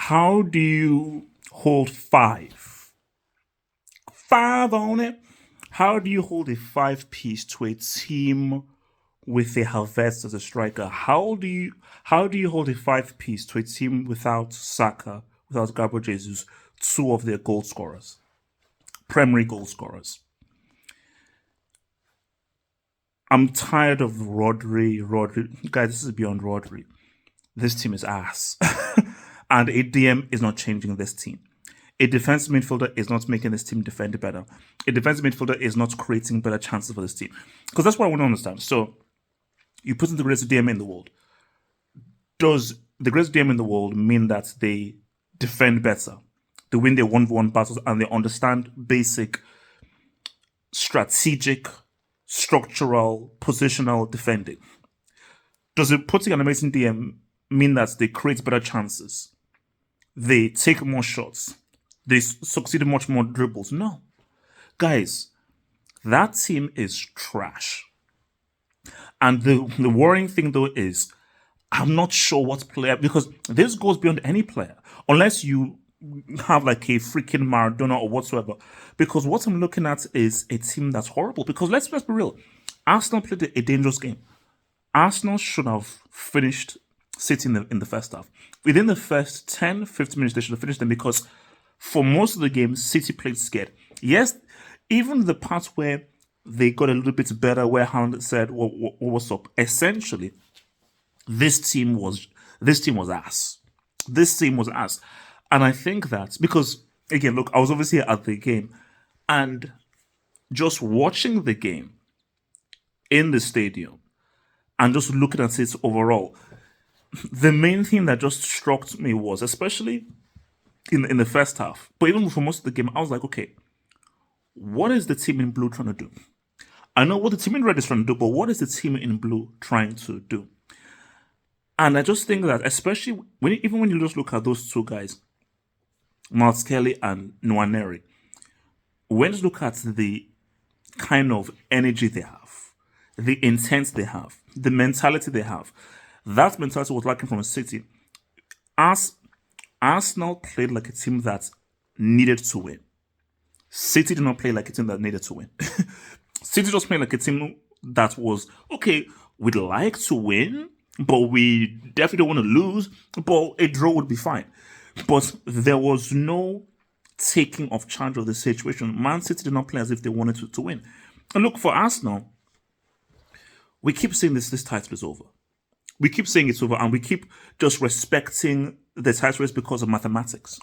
How do you hold five? Five on it. How do you hold a five-piece to a team with a Havertz as a striker? How do you hold a five-piece to a team without Saka, without Gabriel Jesus, two of their goal scorers, primary goal scorers? I'm tired of Rodri. Guys, this is beyond Rodri. This team is ass. And a DM is not changing this team. A defensive midfielder is not making this team defend better. A defensive midfielder is not creating better chances for this team. Because that's what I want to understand. So, you put in the greatest DM in the world. Does the greatest DM in the world mean that they defend better? They win their one-on-one battles and they understand basic strategic, structural, positional defending? Does it putting an amazing DM mean that they create better chances? They take more shots? They succeed in much more dribbles? No. Guys, that team is trash. And the worrying thing though is I'm not sure what player, because this goes beyond any player, unless you have like a freaking Maradona or whatsoever. Because what I'm looking at is a team that's horrible. Because let's be real, Arsenal played a dangerous game. Arsenal should have finished City in the first half. Within the first 10, 15 minutes, they should have finished them because for most of the game, City played scared. Yes, even the part where they got a little bit better, where Haaland said, what's up? Essentially, this team was ass. This team was ass. And I think that, because, again, look, I was obviously at the game, and just watching the game in the stadium and just looking at it overall, the main thing that just struck me was, especially in the first half, but even for most of the game, I was like, okay, what is the team in blue trying to do? I know what the team in red is trying to do, but what is the team in blue trying to do? And I just think that, especially even when you just look at those two guys, MYLES-SKELLY and NWANERI, when you look at the kind of energy they have, the intent they have, the mentality they have, that mentality was lacking from City. As Arsenal played like a team that needed to win. City did not play like a team that needed to win. City just played like a team that was, okay, we'd like to win, but we definitely don't want to lose, but a draw would be fine. But there was no taking of charge of the situation. Man City did not play as if they wanted to win. And look, for Arsenal, we keep saying this title is over. We keep saying it's over, and we keep just respecting the title race because of mathematics.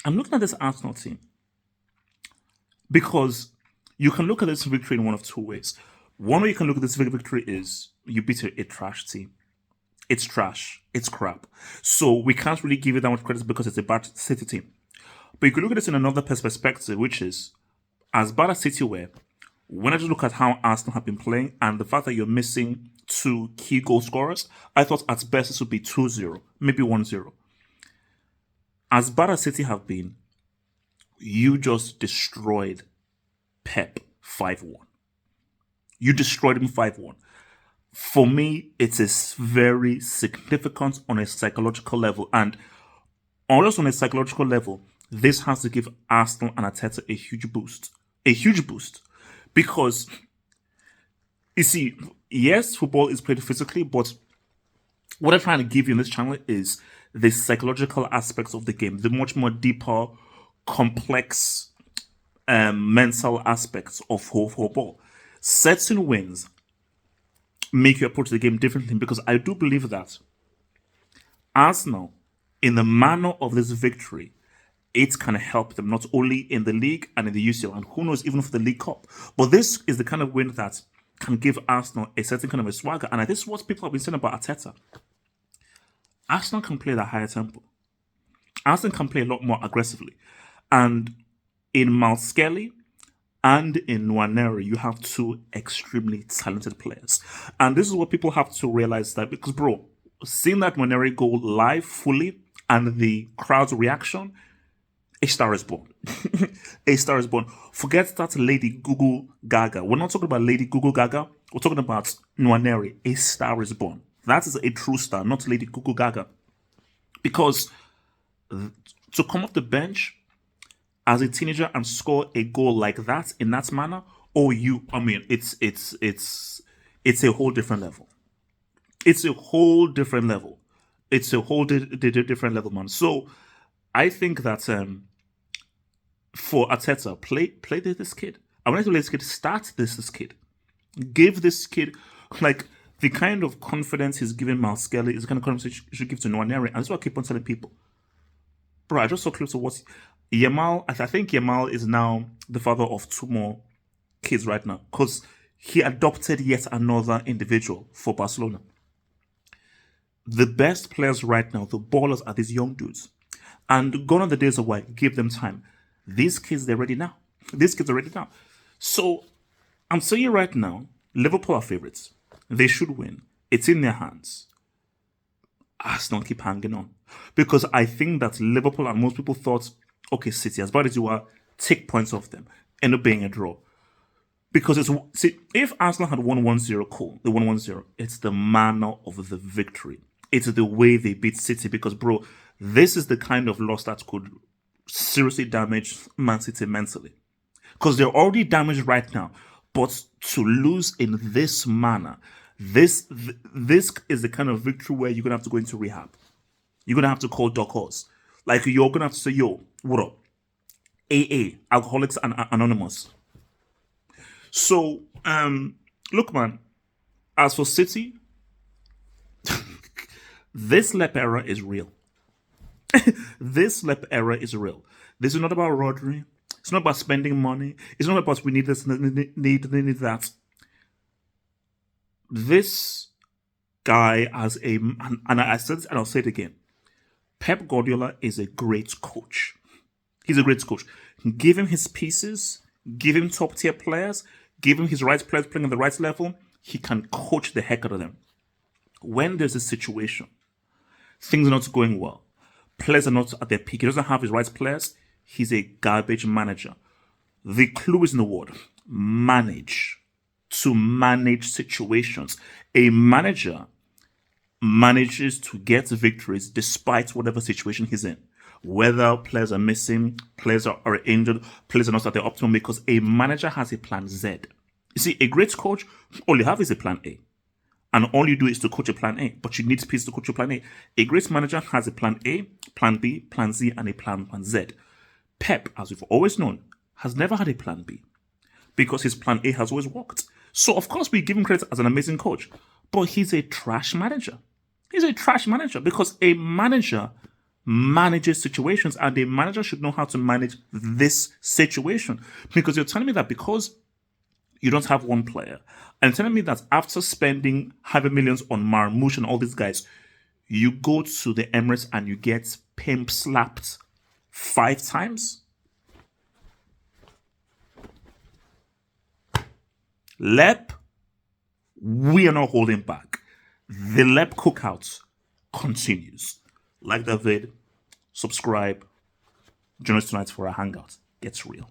I'm looking at this Arsenal team because you can look at this victory in one of two ways. One way you can look at this victory is you beat a trash team. It's trash. It's crap. So we can't really give it that much credit because it's a bad City team. But you could look at this in another perspective, which is, as bad as City were, when I just look at how Arsenal have been playing and the fact that you're missing two key goal scorers, I thought at best this would be 2-0, maybe 1-0. As bad as City have been, you just destroyed Pep 5-1. You destroyed him 5-1. For me, it is very significant on a psychological level. And also on a psychological level, this has to give Arsenal and Arteta a huge boost. A huge boost. Because, you see, yes, football is played physically, but what I'm trying to give you in this channel is the psychological aspects of the game, the much more deeper, complex, mental aspects of football. Certain wins make you approach the game differently, because I do believe that Arsenal, in the manner of this victory, it can help them not only in the league and in the UCL, and who knows, even for the League Cup. But this is the kind of win that can give Arsenal a certain kind of a swagger. And this is what people have been saying about Arteta. Arsenal can play at a higher tempo. Arsenal can play a lot more aggressively. And in MYLES-SKELLY and in NWANERI, you have two extremely talented players. And this is what people have to realize, that because, bro, seeing that NWANERI go live fully and the crowd's reaction, a star is born. A star is born. Forget that Lady Google Gaga. We're not talking about Lady Google Gaga. We're talking about NWANERI. A star is born. That is a true star, not Lady Google Gaga. Because to come off the bench as a teenager and score a goal like that in that manner, it's a whole different level. It's a whole different level. It's a whole different level, man. So I think that for Arteta, play this kid. I want to let this kid start this kid. Give this kid like the kind of confidence he's giving MYLES-SKELLY is the kind of confidence you should give to NWANERI. And that's what I keep on telling people. Bro, I just saw close to what Yamal. I think Yamal is now the father of 2 more kids right now because he adopted yet another individual for Barcelona. The best players right now, the ballers, are these young dudes. And gone are the days of why, give them time. These kids, they're ready now. These kids are ready now. So I'm saying right now, Liverpool are favourites. They should win. It's in their hands. Arsenal keep hanging on. Because I think that Liverpool and most people thought, okay, City, as bad as you are, take points off them. End up being a draw. Because if Arsenal had won 1-0, cool. They won 1-0. It's the manner of the victory. It's the way they beat City. Because, bro, this is the kind of loss that could seriously damage Man City mentally. Because they're already damaged right now. But to lose in this manner, this is the kind of victory where you're going to have to go into rehab. You're going to have to call doctors. Like, you're going to have to say, yo, what up? AA, Alcoholics Anonymous. So, look, man, as for City, this LEP era is real. This LEP era is real. This is not about Rodri. It's not about spending money. It's not about we need this, need that. This guy has and I said this and I'll say it again. Pep Guardiola is a great coach. He's a great coach. Give him his pieces. Give him top tier players. Give him his right players playing at the right level. He can coach the heck out of them. When there's a situation, things are not going well, players are not at their peak, he doesn't have his right players, he's a garbage manager. The clue is in the word, manage. To manage situations. A manager manages to get victories despite whatever situation he's in. Whether players are missing, players are injured, players are not at their optimum, because a manager has a plan Z. You see, a great coach, all you have is a plan A. And all you do is to coach a plan A, but you need pieces to coach a plan A. A great manager has a plan A, plan B, plan Z, and a plan Z. Pep, as we've always known, has never had a plan B because his plan A has always worked. So, of course, we give him credit as an amazing coach, but he's a trash manager. He's a trash manager because a manager manages situations, and a manager should know how to manage this situation. Because you're telling me that because you don't have one player, and telling me that after spending $100 million on Marmoush and all these guys, you go to the Emirates and you get pimp slapped 5 times? LEP, we are not holding back. The LEP cookout continues. Like the vid, subscribe, join us tonight for our hangout. Gets real.